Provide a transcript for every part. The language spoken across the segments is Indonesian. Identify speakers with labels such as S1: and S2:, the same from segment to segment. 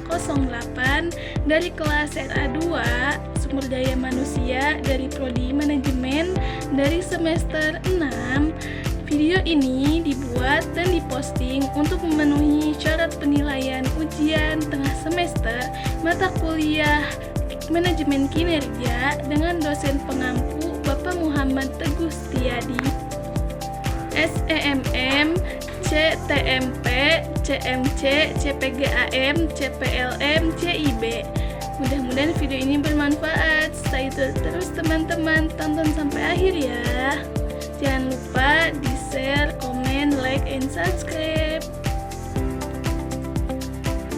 S1: 08 dari kelas RA2 Sumber Daya Manusia dari Prodi Manajemen dari semester 6. Video ini dibuat dan diposting untuk memenuhi syarat penilaian ujian tengah semester mata kuliah Manajemen Kinerja dengan dosen pengampu Bapak Muhammad Teguh Setiadi, SEMM, CTMP, CMC, CPGAM, CPLM, CIB. Mudah-mudahan video ini bermanfaat. Stay terus teman-teman, tonton sampai akhir ya. Jangan lupa di-share, komen, like, and subscribe.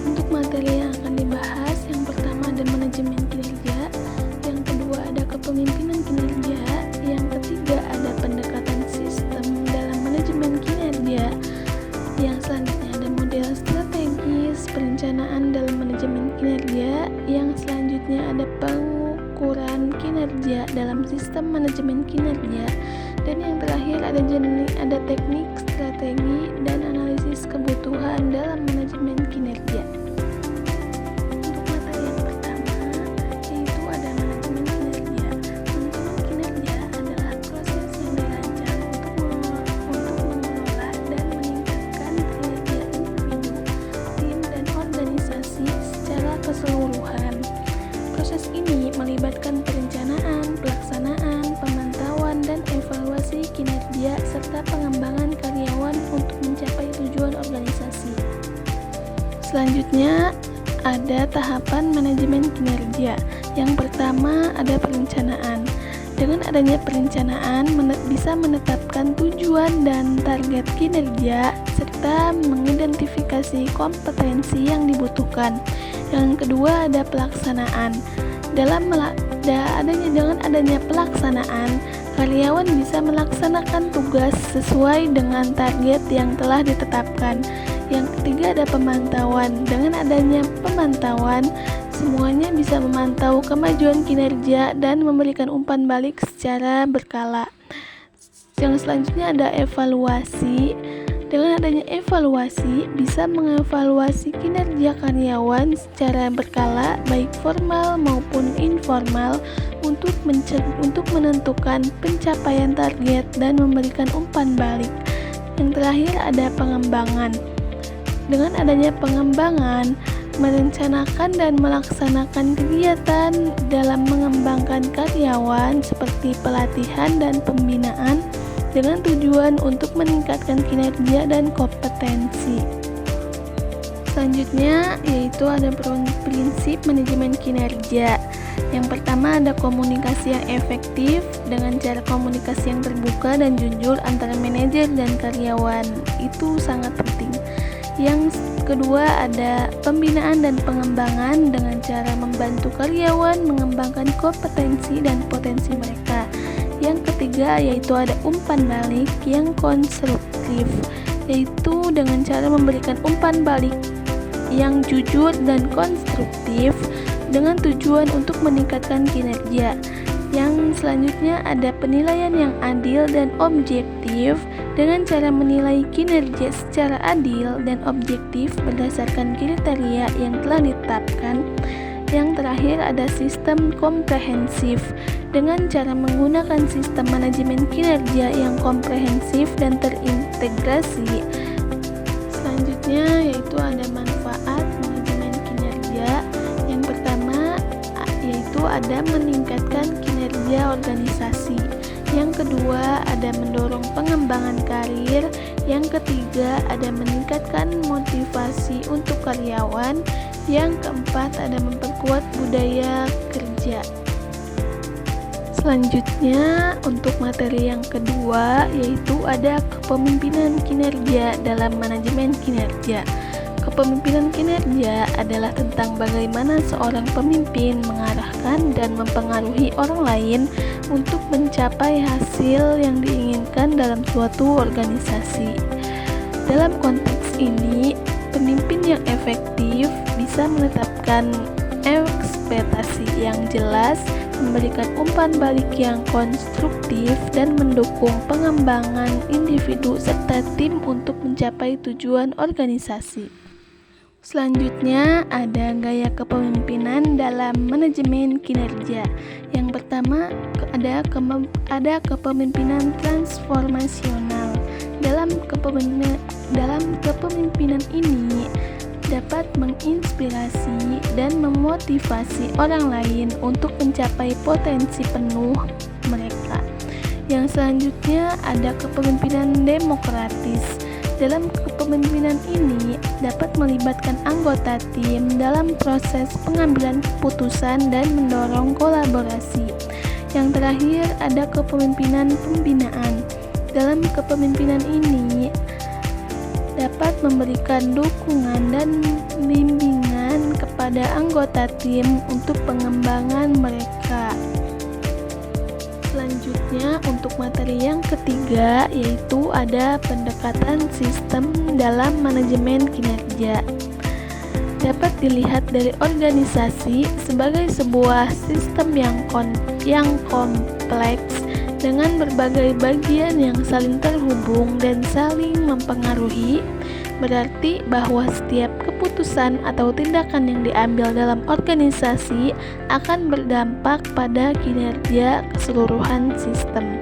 S1: Untuk materi yang akan dibahas, yang pertama ada manajemen kinerja, yang kedua ada kepemimpinan kinerja, yang ketiga ada pendekatan sistem dalam manajemen kinerja, yang selanjutnya ada model strategis perencanaan dalam manajemen kinerja, yang selanjutnya ada pengukuran kinerja dalam sistem manajemen kinerja, dan yang terakhir ada teknik, strategi, dan analisis kebutuhan dalam manajemen kinerja. Untuk materi yang pertama yaitu ada manajemen kinerja. Manajemen kinerja adalah proses yang dirancang untuk mengelola dan meningkatkan kinerja individu, tim, dan organisasi secara keseluruhan. Proses ini melibatkan perencanaan, pelaksanaan, pemantauan, dan evaluasi kinerja serta pengembangan karyawan untuk mencapai tujuan organisasi. Selanjutnya ada tahapan manajemen kinerja. Yang pertama ada perencanaan. Dengan adanya perencanaan bisa menetapkan tujuan dan target kinerja serta mengidentifikasi kompetensi yang dibutuhkan. Yang kedua ada pelaksanaan. Dengan adanya pelaksanaan, karyawan bisa melaksanakan tugas sesuai dengan target yang telah ditetapkan. Yang ketiga ada pemantauan. Dengan adanya pemantauan, semuanya bisa memantau kemajuan kinerja dan memberikan umpan balik secara berkala. Yang selanjutnya ada evaluasi. Dengan adanya evaluasi, bisa mengevaluasi kinerja karyawan secara berkala, baik formal maupun informal, untuk menentukan pencapaian target dan memberikan umpan balik. Yang terakhir ada pengembangan. Dengan adanya pengembangan, merencanakan dan melaksanakan kegiatan dalam mengembangkan karyawan seperti pelatihan dan pembinaan dengan tujuan untuk meningkatkan kinerja dan kompetensi. Selanjutnya yaitu ada prinsip manajemen kinerja. Yang pertama ada komunikasi yang efektif dengan cara komunikasi yang terbuka dan jujur antara manajer dan karyawan. Itu sangat penting. Yang kedua ada pembinaan dan pengembangan dengan cara membantu karyawan mengembangkan kompetensi dan potensi mereka. Yang ketiga yaitu ada umpan balik yang konstruktif, yaitu dengan cara memberikan umpan balik yang jujur dan konstruktif dengan tujuan untuk meningkatkan kinerja. Yang selanjutnya ada penilaian yang adil dan objektif dengan cara menilai kinerja secara adil dan objektif berdasarkan kriteria yang telah ditetapkan. Yang terakhir ada sistem komprehensif dengan cara menggunakan sistem manajemen kinerja yang komprehensif dan terintegrasi. Selanjutnya yaitu ada manfaat manajemen kinerja. Yang pertama yaitu ada meningkatkan kinerja organisasi. Yang kedua ada mendorong pengembangan karir. Yang ketiga ada meningkatkan motivasi untuk karyawan. Yang keempat ada memperkuat budaya kerja. Selanjutnya untuk materi yang kedua yaitu ada kepemimpinan kinerja dalam manajemen kinerja. Kepemimpinan kinerja adalah tentang bagaimana seorang pemimpin mengarahkan dan mempengaruhi orang lain untuk mencapai hasil yang diinginkan dalam suatu organisasi. Dalam konteks ini, pemimpin yang efektif bisa menetapkan ekspektasi yang jelas, memberikan umpan balik yang konstruktif, dan mendukung pengembangan individu serta tim untuk mencapai tujuan organisasi. Selanjutnya ada gaya kepemimpinan dalam manajemen kinerja. Yang pertama ada kepemimpinan transformasional. Dalam kepemimpinan ini dapat menginspirasi dan memotivasi orang lain untuk mencapai potensi penuh mereka. Yang selanjutnya ada kepemimpinan demokratis. Dalam kepemimpinan ini dapat melibatkan anggota tim dalam proses pengambilan keputusan dan mendorong kolaborasi. Yang terakhir ada kepemimpinan pembinaan. Dalam kepemimpinan ini dapat memberikan dukungan dan bimbingan kepada anggota tim untuk pengembangan mereka. Selanjutnya untuk materi yang ketiga yaitu ada pendekatan sistem dalam manajemen kinerja. Dapat dilihat dari organisasi sebagai sebuah sistem yang kompleks dengan berbagai bagian yang saling terhubung dan saling mempengaruhi. Berarti bahwa setiap keputusan atau tindakan yang diambil dalam organisasi akan berdampak pada kinerja keseluruhan sistem.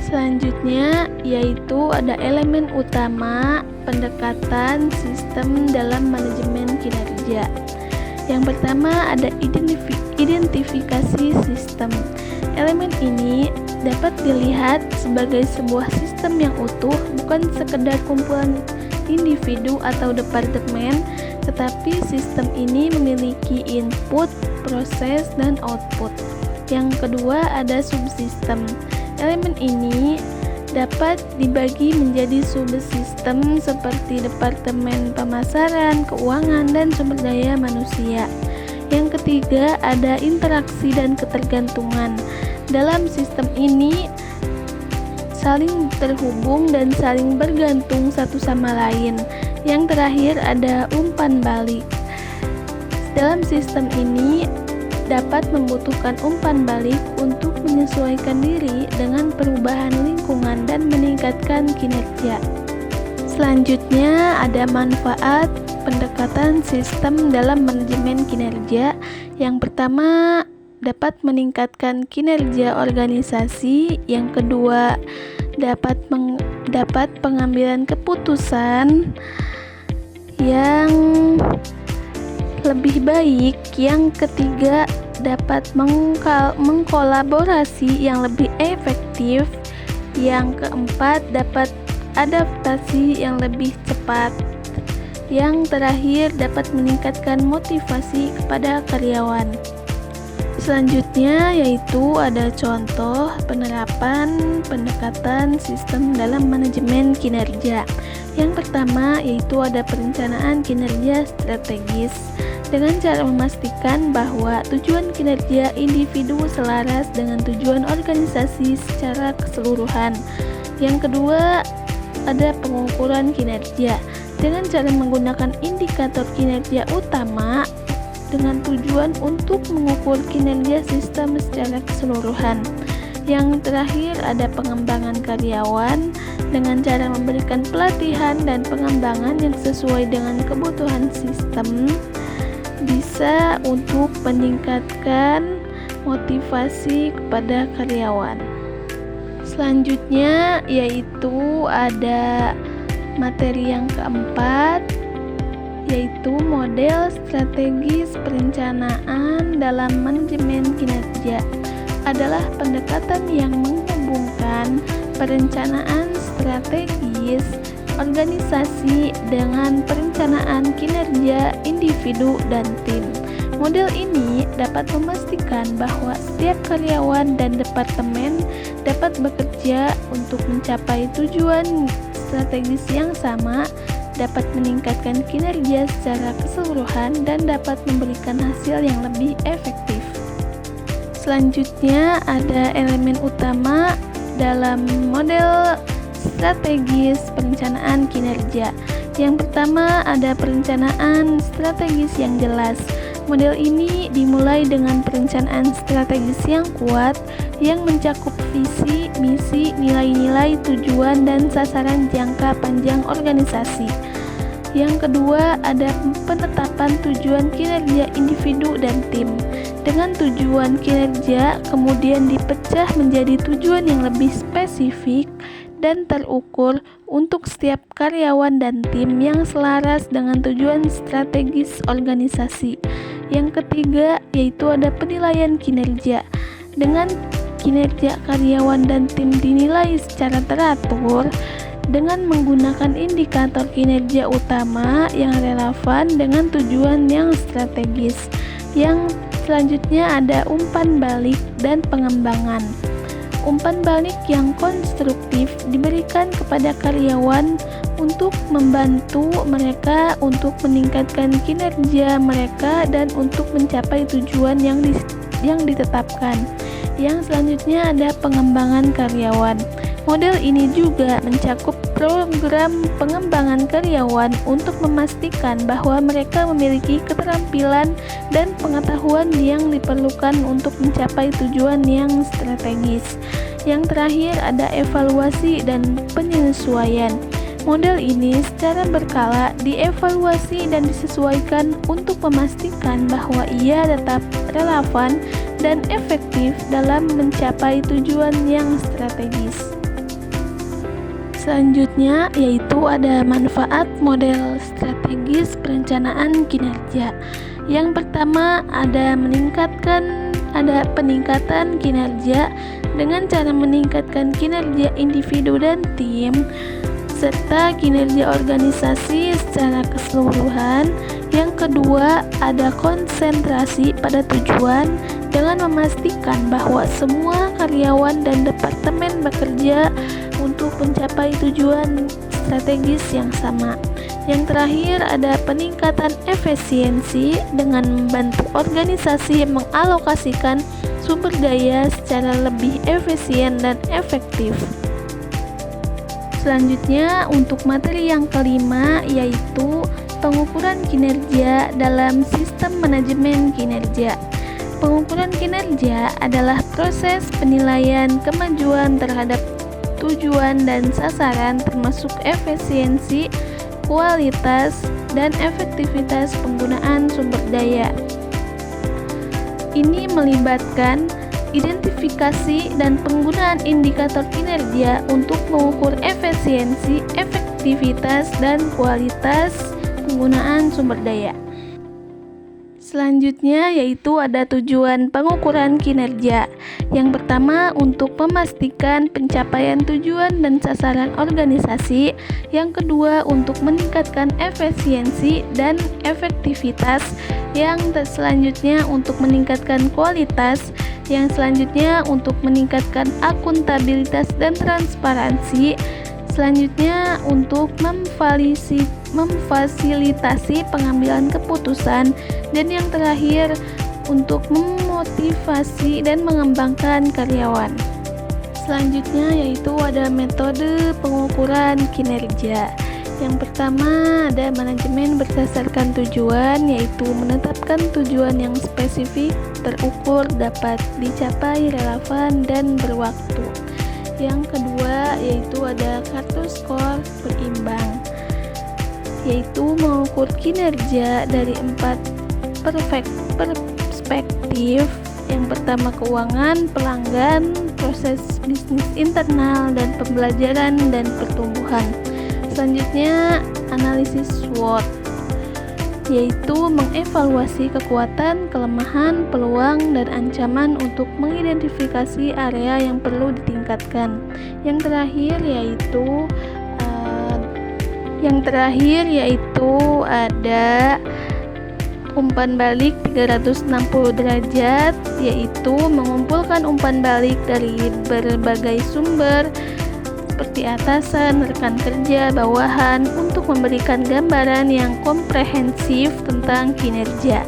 S1: Selanjutnya yaitu ada elemen utama pendekatan sistem dalam manajemen kinerja. Yang pertama ada identifikasi sistem. Elemen ini dapat dilihat sebagai sebuah sistem yang utuh, bukan sekedar kumpulan individu atau departemen, tetapi sistem ini memiliki input, proses, dan output. Yang kedua ada subsistem. Elemen ini dapat dibagi menjadi subsistem seperti departemen pemasaran, keuangan, dan sumber daya manusia. Yang ketiga ada interaksi dan ketergantungan. Dalam sistem ini saling terhubung dan saling bergantung satu sama lain. Yang terakhir ada umpan balik. Dalam sistem ini dapat membutuhkan umpan balik untuk menyesuaikan diri dengan perubahan lingkungan dan meningkatkan kinerja. Selanjutnya ada manfaat pendekatan sistem dalam manajemen kinerja. Yang pertama dapat meningkatkan kinerja organisasi. Yang kedua dapat pengambilan keputusan yang lebih baik. Yang ketiga dapat mengkolaborasi yang lebih efektif. Yang keempat dapat adaptasi yang lebih cepat. Yang terakhir dapat meningkatkan motivasi kepada karyawan. Selanjutnya yaitu ada contoh penerapan pendekatan sistem dalam manajemen kinerja. Yang pertama yaitu ada perencanaan kinerja strategis dengan cara memastikan bahwa tujuan kinerja individu selaras dengan tujuan organisasi secara keseluruhan. Yang kedua ada pengukuran kinerja dengan cara menggunakan indikator kinerja utama dengan tujuan untuk mengukur kinerja sistem secara keseluruhan. Yang terakhir ada pengembangan karyawan dengan cara memberikan pelatihan dan pengembangan yang sesuai dengan kebutuhan sistem, bisa untuk meningkatkan motivasi kepada karyawan. Selanjutnya yaitu ada materi yang keempat yaitu model strategis perencanaan dalam manajemen kinerja. Adalah pendekatan yang menghubungkan perencanaan strategis organisasi dengan perencanaan kinerja individu dan tim. Model ini dapat memastikan bahwa setiap karyawan dan departemen dapat bekerja untuk mencapai tujuan strategis yang sama, dapat meningkatkan kinerja secara keseluruhan, dan dapat memberikan hasil yang lebih efektif. Selanjutnya ada elemen utama dalam model strategis perencanaan kinerja. Yang pertama ada perencanaan strategis yang jelas. Model ini dimulai dengan perencanaan strategis yang kuat yang mencakup visi, misi, nilai-nilai, tujuan, dan sasaran jangka panjang organisasi. Yang kedua, ada penetapan tujuan kinerja individu dan tim. Dengan tujuan kinerja kemudian dipecah menjadi tujuan yang lebih spesifik dan terukur untuk setiap karyawan dan tim yang selaras dengan tujuan strategis organisasi. Yang ketiga, yaitu ada penilaian kinerja. Dengan kinerja karyawan dan tim dinilai secara teratur dengan menggunakan indikator kinerja utama yang relevan dengan tujuan yang strategis. Yang selanjutnya ada umpan balik dan pengembangan. Umpan balik yang konstruktif diberikan kepada karyawan untuk membantu mereka untuk meningkatkan kinerja mereka dan untuk mencapai tujuan yang ditetapkan. Yang selanjutnya ada pengembangan karyawan. Model ini juga mencakup program pengembangan karyawan untuk memastikan bahwa mereka memiliki keterampilan dan pengetahuan yang diperlukan untuk mencapai tujuan yang strategis. Yang terakhir ada evaluasi dan penyesuaian. Model ini secara berkala dievaluasi dan disesuaikan untuk memastikan bahwa ia tetap relevan dan efektif dalam mencapai tujuan yang strategis. Selanjutnya yaitu ada manfaat model strategis perencanaan kinerja. Yang pertama ada peningkatan kinerja dengan cara meningkatkan kinerja individu dan tim serta kinerja organisasi secara keseluruhan. Yang kedua ada konsentrasi pada tujuan dengan memastikan bahwa semua karyawan dan departemen bekerja untuk mencapai tujuan strategis yang sama. Yang terakhir ada peningkatan efisiensi dengan membantu organisasi mengalokasikan sumber daya secara lebih efisien dan efektif. Selanjutnya untuk materi yang kelima yaitu pengukuran kinerja dalam sistem manajemen kinerja. Pengukuran kinerja adalah proses penilaian kemajuan terhadap tujuan dan sasaran termasuk efisiensi, kualitas, dan efektivitas penggunaan sumber daya. Ini melibatkan identifikasi dan penggunaan indikator kinerja untuk mengukur efisiensi, efektivitas, dan kualitas penggunaan sumber daya. Selanjutnya yaitu ada tujuan pengukuran kinerja. Yang pertama untuk memastikan pencapaian tujuan dan sasaran organisasi. Yang kedua untuk meningkatkan efisiensi dan efektivitas. Yang selanjutnya untuk meningkatkan kualitas. Yang selanjutnya untuk meningkatkan akuntabilitas dan transparansi. Selanjutnya untuk memfasilitasi pengambilan keputusan, dan yang terakhir untuk memotivasi dan mengembangkan karyawan. Selanjutnya yaitu ada metode pengukuran kinerja. Yang pertama ada manajemen berdasarkan tujuan, yaitu menetapkan tujuan yang spesifik, terukur, dapat dicapai, relevan, dan berwaktu. Yang kedua yaitu ada kartu skor berimbang, yaitu mengukur kinerja dari 4 perspektif. Yang pertama keuangan, pelanggan, proses bisnis internal, dan pembelajaran dan pertumbuhan. Selanjutnya analisis SWOT, yaitu mengevaluasi kekuatan, kelemahan, peluang, dan ancaman untuk mengidentifikasi area yang perlu ditingkatkan. Yang terakhir yaitu ada umpan balik 360 derajat, yaitu mengumpulkan umpan balik dari berbagai sumber seperti atasan, rekan kerja, bawahan untuk memberikan gambaran yang komprehensif tentang kinerja.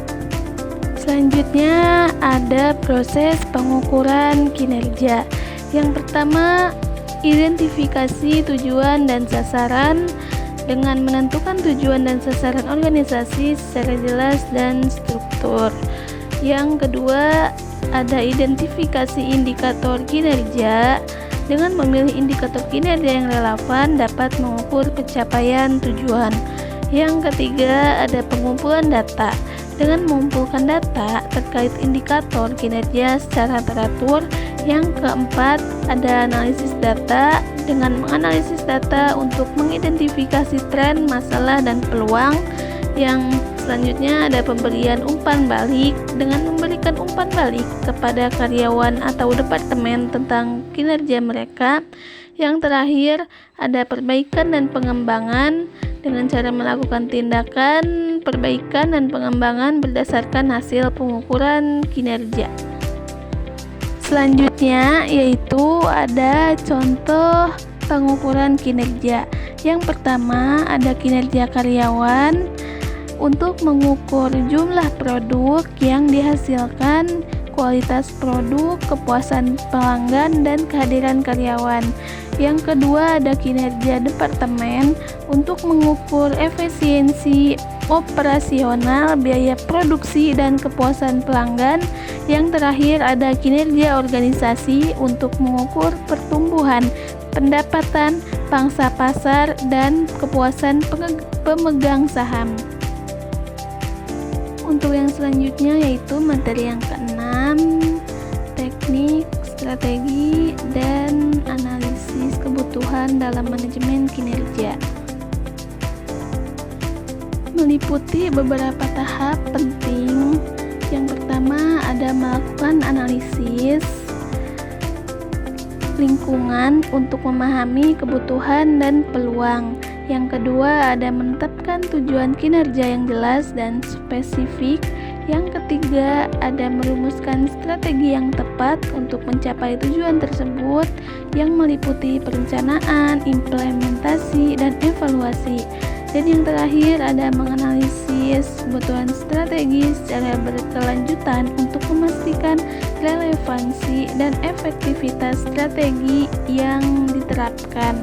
S1: Selanjutnya ada proses pengukuran kinerja. Yang pertama, identifikasi tujuan dan sasaran dengan menentukan tujuan dan sasaran organisasi secara jelas dan struktur. Yang kedua, ada identifikasi indikator kinerja. Dengan memilih indikator kinerja yang relevan dapat mengukur pencapaian tujuan. Yang ketiga, ada pengumpulan data. Dengan mengumpulkan data terkait indikator kinerja secara teratur. Yang keempat, ada analisis data. Dengan menganalisis data untuk mengidentifikasi tren, masalah, dan peluang. Yang selanjutnya ada pemberian umpan balik. Dengan memberikan umpan balik kepada karyawan atau departemen tentang kinerja mereka. Yang terakhir, ada perbaikan dan pengembangan dengan cara melakukan tindakan perbaikan dan pengembangan berdasarkan hasil pengukuran kinerja. Selanjutnya yaitu ada contoh pengukuran kinerja. Yang pertama ada kinerja karyawan untuk mengukur jumlah produk yang dihasilkan, kualitas produk, kepuasan pelanggan, dan kehadiran karyawan. Yang kedua ada kinerja departemen untuk mengukur efisiensi operasional, biaya produksi, dan kepuasan pelanggan. Yang terakhir ada kinerja organisasi untuk mengukur pertumbuhan, pendapatan, pangsa pasar, dan kepuasan pemegang saham. Untuk yang selanjutnya yaitu materi yang keenam, teknik, strategi, dan analisis kebutuhan dalam manajemen kinerja. Meliputi beberapa tahap penting. Yang pertama ada melakukan analisis lingkungan untuk memahami kebutuhan dan peluang. Yang kedua ada menetapkan tujuan kinerja yang jelas dan spesifik. Yang ketiga ada merumuskan strategi yang tepat untuk mencapai tujuan tersebut yang meliputi perencanaan, implementasi, dan evaluasi. Dan yang terakhir ada menganalisis kebutuhan strategi secara berkelanjutan untuk memastikan relevansi dan efektivitas strategi yang diterapkan.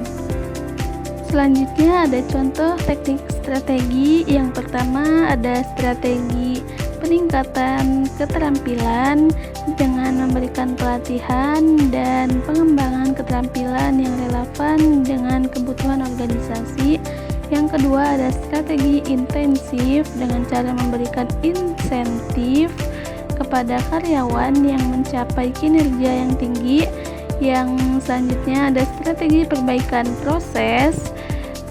S1: Selanjutnya ada contoh teknik strategi. Yang pertama ada strategi peningkatan keterampilan dengan memberikan pelatihan dan pengembangan keterampilan yang relevan dengan kebutuhan organisasi. Yang kedua ada strategi intensif dengan cara memberikan insentif kepada karyawan yang mencapai kinerja yang tinggi. Yang selanjutnya ada strategi perbaikan proses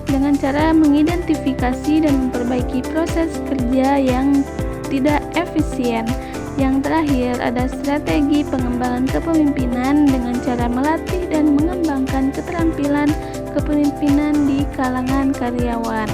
S1: dengan cara mengidentifikasi dan memperbaiki proses kerja yang tidak efisien. Yang terakhir ada strategi pengembangan kepemimpinan dengan cara melatih dan mengembangkan keterampilan kepemimpinan di kalangan karyawan.